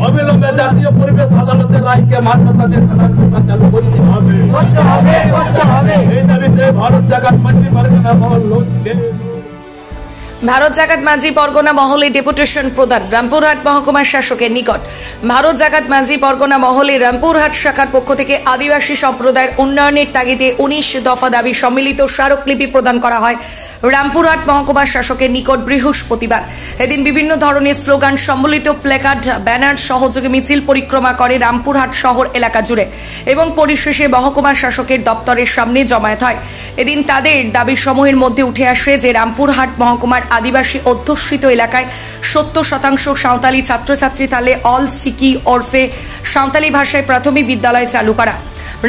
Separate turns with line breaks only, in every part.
অবিলম্বে জাতীয় পরিবেশ আদালতের রায়কে মান্যতা দিয়ে চালু করতে হবে। এই দাবিতে ভারত জাগাত মাঝি পরগনা মহল লড়ছে।
ভারত জাগাত মাঝি পরগনা মহলে ডেপুটেশন প্রদান রামপুরহাট মহকুমার শাসকের নিকট। ভারত জাগাত মাঝি পরগনা মহলে রামপুরহাট শাখার পক্ষ থেকে আদিবাসী সম্প্রদায়ের উন্নয়নের তাগিদে 19 দফা দাবি সম্মিলিত স্মারকলিপি প্রদান করা হয় রামপুরহাট মহকুমার শাসকের নিকট বৃহস্পতিবার। এদিন বিভিন্ন ধরনের স্লোগান সম্বলিত প্ল্যাকার্ড, ব্যানার সহযোগে মিছিল পরিক্রমা করে রামপুরহাট শহর এলাকা জুড়ে এবং পরিশেষে মহকুমার শাসকের দপ্তরের সামনে জমায়েত হয়। এদিন তাদের দাবি সমূহের মধ্যে উঠে আসে যে রামপুরহাট মহকুমার আদিবাসী অধ্যুষিত এলাকায় 70% সাঁওতালি ছাত্রছাত্রী তালে অল সিকি ওরফে সাঁওতালি ভাষায় প্রাথমিক বিদ্যালয় চালু করা,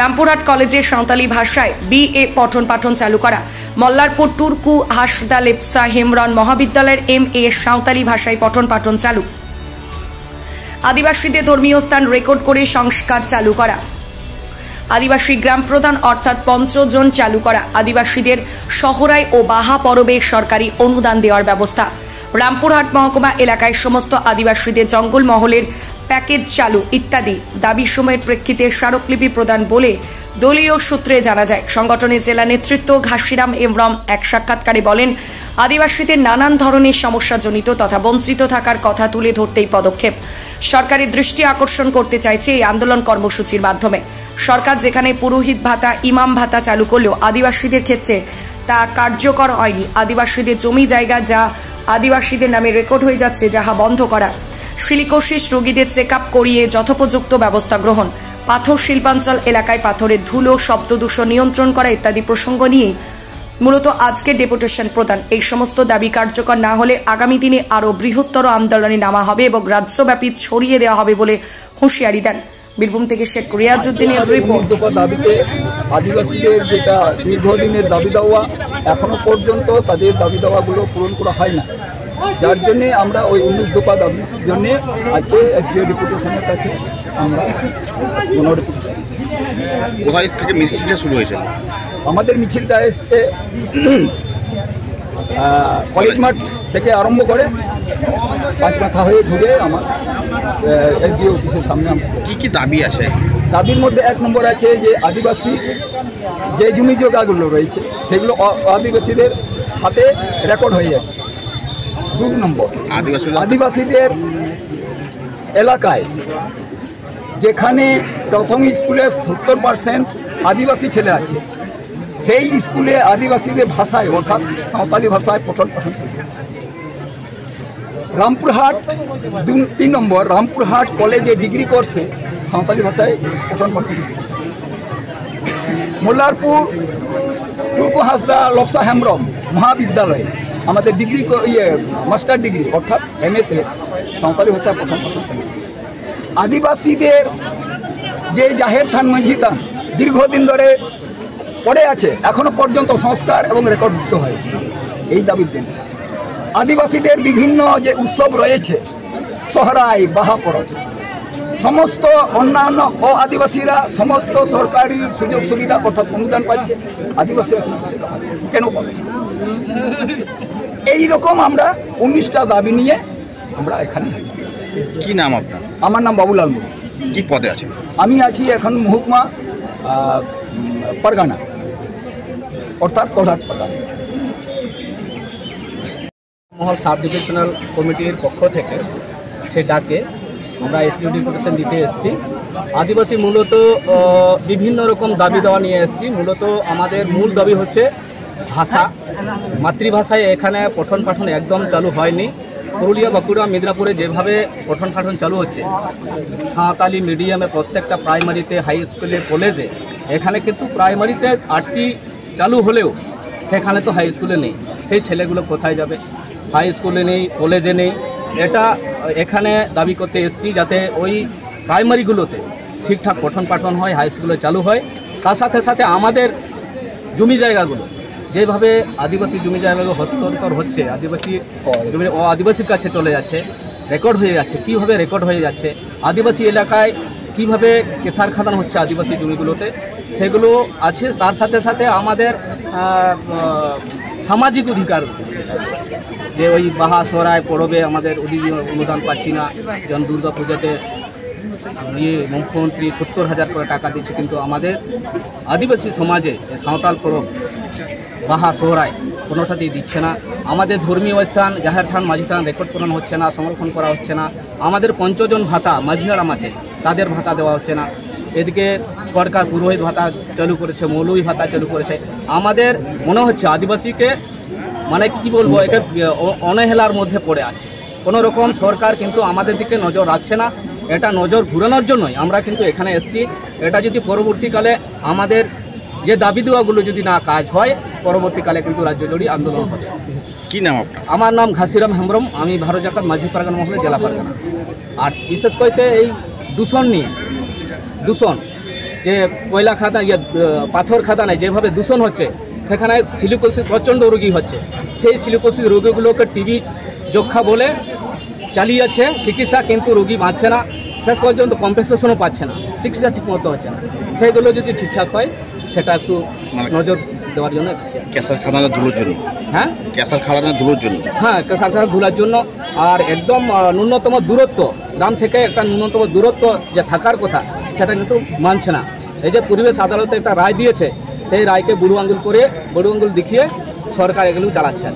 রামপুরহাট কলেজে সাঁওতালি ভাষায় BA পঠন পাঠন চালু করা, মল্লারপুর টুরকু হাসদা লেপসা হেমরন মহাবিদ্যালয়ের MA সাঁওতালি ভাষায় পঠন পাঠন চালু, আদিবাসীদের ধর্মীয় স্থান রেকর্ড করে সংস্কার চালু করা, আদিবাসী গ্রাম প্রধান অর্থাৎ 5 জন চালু করা, আদিবাসীদের সহরাই ও বাহা পরবে সরকারি অনুদান দেওয়ার ব্যবস্থা, রামপুরহাট মহকুমা এলাকায় সমস্ত আদিবাসীদের জঙ্গল মহলের প্যাকেজ চালু ইত্যাদি দাবি সময়ের প্রেক্ষিতে স্মারকলিপি প্রদান বলে দলীয় সূত্রে জানা যায়। সংগঠনের জেলা নেতৃত্ব ঘাসিরাম এমরম এক সাক্ষাৎকারে বলেন, আদিবাসীদের নানান ধরনের সমস্যাজনিত তথা বঞ্চিত থাকার কথা তুলে ধরতেই পদক্ষেপ। সরকারের দৃষ্টি আকর্ষণ করতে চাইছে এই আন্দোলন কর্মসূচির মাধ্যমে। সরকার যেখানে পুরোহিত ভাতা, ইমাম ভাতা চালু করলেও আদিবাসীদের ক্ষেত্রে তা কার্যকর হয়নি। আদিবাসীদের জমি জায়গা যা আদিবাসীদের নামে রেকর্ড হয়ে যাচ্ছে, যাহা বন্ধ করা, সিলিকোসিস রোগীদের চেক আপ করিয়ে যথোপযুক্ত ব্যবস্থা গ্রহণ, পাথর শিল্পাঞ্চল এলাকায় পাথরের ধুলো, শব্দ দূষণ নিয়ন্ত্রণ করা ইত্যাদি প্রসঙ্গ নিয়ে মূলত আজকে ডেপুটেশন প্রদান। এই সমস্ত দাবি কার্যকর না হলে আগামী দিনে আরও বৃহত্তর আন্দোলনে নামা হবে এবং রাজ্যব্যাপী ছড়িয়ে দেওয়া হবে বলে হুঁশিয়ারি দেন। বীরভূম থেকে শেখ রিয়াজউদ্দিনের রিপোর্ট।
দাবিতে আদিবাসীদের যেটা দীর্ঘদিনের দাবি দেওয়া, এখনো পর্যন্ত তাদের দাবি দেওয়াগুলো পূরণ করা হয় না, যার জন্যে আমরা ওই 19 দফা দাবির জন্যে আজকে SDO ডেপুটেশনের কাছে আমরা ডেপুটেশন।
কোথায় থেকে মিছিলটা শুরু হয়েছে?
আমাদের মিছিলটা এসে কলেজ মাঠ থেকে আরম্ভ করে 5 মাথা হয়ে ঘুরে আমার SDO অফিসের সামনে।
কি কি দাবি আছে?
দাবির মধ্যে 1 নম্বর আছে যে আদিবাসী যে জমি জায়গাগুলো রয়েছে সেগুলো আদিবাসীদের হাতে রেকর্ড হয়ে যাচ্ছে। 2 নম্বর, আদিবাসীদের এলাকায় যেখানে প্রথম স্কুলে 70% আদিবাসী ছেলে আছে, সেই স্কুলে আদিবাসীদের ভাষায় অর্থাৎ সাঁওতালি ভাষায় পঠন পাঠন। রামপুরহাট 3 নম্বর, রামপুরহাট কলেজে ডিগ্রি কোর্সে সাঁওতালি ভাষায় পঠন পাঠন। মোল্লারপুর টুরকু হাসদা লেপসা হেমরম মহাবিদ্যালয়ে আমাদের ডিগ্রি মাস্টার ডিগ্রি অর্থাৎ MA-তে সাঁওতালি ভাষায় পঠন পাঠন চলে। আদিবাসীদের যে জাহের থান মাঝি থান দীর্ঘদিন ধরে পড়ে আছে, এখনো পর্যন্ত সংস্কার এবং রেকর্ডভুক্ত হয়। এই দাবির জন্য আদিবাসীদের বিভিন্ন যে উৎসব রয়েছে, সহরাই, বাহা পরব, সমস্ত অন্যান্য আদিবাসীরা সমস্ত সরকারি সুযোগ সুবিধা অর্থাৎ অনুদান পাচ্ছে, আদিবাসীরা কিন্তু সেটা পাচ্ছে কেন পাবে? এইরকম আমরা 19টা দাবি নিয়ে আমরা এখানে।
কি নাম আপনার?
আমার নাম বাবুলাল মুর্মু।
কি পদে আছেন?
আমি আছি এখন মহকুমা পরগনা অর্থাৎ কোলাঘাট পরগনা।
মহল সাব ডিভিশনাল কমিটির পক্ষ থেকে সে ডাকে আমরা SDO ডেপুটেশন দিতে এসেছি। আদিবাসী মূলত বিভিন্ন রকম দাবি দেওয়া নিয়ে এসেছি। মূলত আমাদের মূল দাবি হচ্ছে ভাষা, মাতৃভাষায় এখানে পঠন পাঠন একদম চালু হয়নি। পুরুলিয়া, বাঁকুড়া, মেদিনীপুরে যেভাবে পঠন পাঠন চালু হচ্ছে সাঁওতালি মিডিয়ামে প্রত্যেকটা প্রাইমারিতে, হাই স্কুলে, কলেজে, এখানে কিন্তু প্রাইমারিতে 8টি চালু হলেও সেখানে তো হাই স্কুলে নেই। সেই ছেলেগুলো কোথায় যাবে? হাই স্কুলে নেই, কলেজে নেই। এটা এখানে দাবি করতে এসেছি যাতে ওই প্রাইমারিগুলোতে ঠিকঠাক পঠন পাঠন হয়, হাই স্কুলে চালু হয়। তার সাথে সাথে আমাদের জমি জায়গাগুলো যেভাবে আদিবাসী জমি জায়গাগুলো হস্তান্তর হচ্ছে, আদিবাসীর কাছে চলে যাচ্ছে, রেকর্ড হয়ে যাচ্ছে। কীভাবে রেকর্ড হয়ে যাচ্ছে? আদিবাসী এলাকায় কিভাবে কেশার খাদান হচ্ছে আদিবাসী জমিগুলোতে, সেগুলো আছে। তার সাথে সাথে আমাদের সামাজিক অধিকার যে ওই বাহা সরায় পড়বে আমাদের ওদিকে অনুদান পাচ্ছি না, যেমন দুর্গা পূজাতে মুখ্যমন্ত্রী 70,000 করে টাকা দিচ্ছে, কিন্তু আমাদের আদিবাসী সমাজে সাঁওতাল পরব বাহা সোহরায় কোনোটাতেই দিচ্ছে না। আমাদের ধর্মীয় স্থান জাহের থান মাঝি থান রেকর্ড করানো হচ্ছে না, সংরক্ষণ করা হচ্ছে না। আমাদের পঞ্চজন ভাতা মাঝিহারাম আছে, তাদের ভাতা দেওয়া হচ্ছে না। এদিকে সরকার পুরোহিত ভাতা চালু করেছে, মৌলভী ভাতা চালু করেছে। আমাদের মনে হচ্ছে আদিবাসীকে মানে কি বলবো, এটা অবহেলার মধ্যে পড়ে আছে। কোনো রকম সরকার কিন্তু আমাদের দিকে নজর রাখছে না। এটা নজর ঘুরানোর জন্যই আমরা কিন্তু এখানে এসেছি। এটা যদি পরবর্তীকালে আমাদের যে দাবি দেওয়াগুলো যদি না কাজ হয়, পরবর্তীকালে কিন্তু রাজ্য জুড়ে আন্দোলন হবে।
কি নাম আপনার?
আমার নাম ঘাসিরাম হেমব্রম, আমি ভারত জাকাত মাঝি পারগানা মহলে জেলা পারগানা। আর বিশেষ করে এই দূষণ নিয়ে, দূষণ যে কয়লা খাদান পাথর খাদানে যেভাবে দূষণ হচ্ছে, সেখানে সিলিকোসিস প্রচণ্ড রোগী হচ্ছে। সেই সিলিকোসিস রোগীগুলোকে টিবি যক্ষা বলে চালিয়েছে চিকিৎসা, কিন্তু রোগী বাঁচছে না, শেষ পর্যন্ত কম্পেনসেশনও পাচ্ছে না, চিকিৎসা ঠিকমতো হচ্ছে না। সেইগুলো যদি ঠিকঠাক হয় সেটা একটু নজর দেওয়ার জন্য এসেছি।
ক্যাসার খাদানা ধুলোর জন্য?
হ্যাঁ,
ক্যাসার খাদানা ধুলোর জন্য।
হ্যাঁ, ক্যাসার খাদানা ধুলার জন্য। আর একদম ন্যূনতম দূরত্ব, গ্রাম থেকে একটা ন্যূনতম দূরত্ব যে থাকার কথা, সেটা কিন্তু মানছে না। এই যে পরিবেশ আদালতে একটা রায় দিয়েছে, সেই রায়কে বুড়ো আঙুল করে, বুড়ো আঙুল দেখিয়ে সরকার এগুলো চালাচ্ছে।